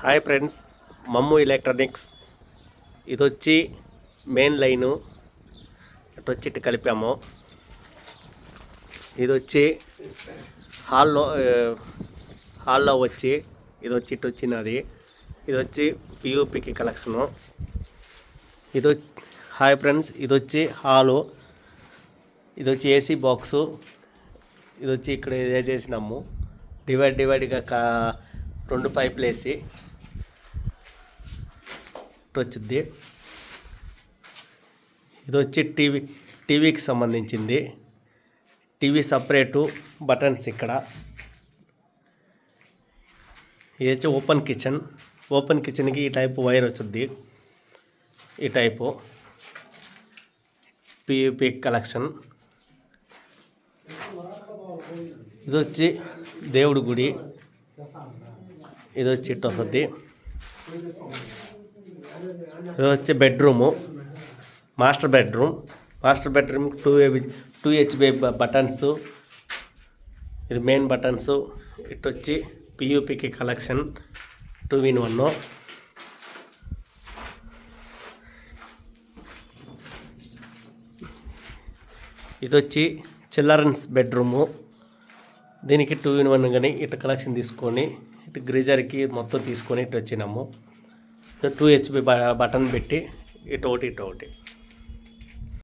Hi friends, మమ్ము electronics. ఇది వచ్చి మెయిన్ లైను, ఇటు వచ్చి ఇటు కలిపాము. ఇది వచ్చి హాల్లో వచ్చి ఇది వచ్చి ఇటు వచ్చినది. ఇది వచ్చి పియూపికి కలెక్షను. హాయ్ ఫ్రెండ్స్, ఇది వచ్చి హాలు. ఇది వచ్చి ఏసీ బాక్సు. ఇది వచ్చి ఇక్కడ వేసేసినాము. డివైడ్గా 2 పైపులు వేసి వచ్చింది. ఇది వచ్చి టీవీకి సంబంధించింది. టీవీ సపరేటు, బటన్స్ ఇక్కడ. ఇది వచ్చి ఓపెన్ కిచెన్కి ఈ టైపు వైర్ వచ్చింది. ఈ టైపు పియూపి కలెక్షన్. ఇది వచ్చి దేవుడి గుడి. ఇది వచ్చి ఇటు వస్తుంది. ఇది వచ్చి bedroom, master bedroom 2 HP buttons. ఇది మెయిన్ బటన్స్. ఇటు వచ్చి పియూపికి కలెక్షన్ 2-in-1. ఇది వచ్చి చిల్డ్రన్స్ బెడ్రూము. దీనికి 2-in-1 కానీ ఇటు కలెక్షన్ తీసుకొని ఇటు గ్రీజర్కి మొత్తం తీసుకొని ఇటు వచ్చినాము. 2 HP బటన్ పెట్టి ఇటు ఒకటి.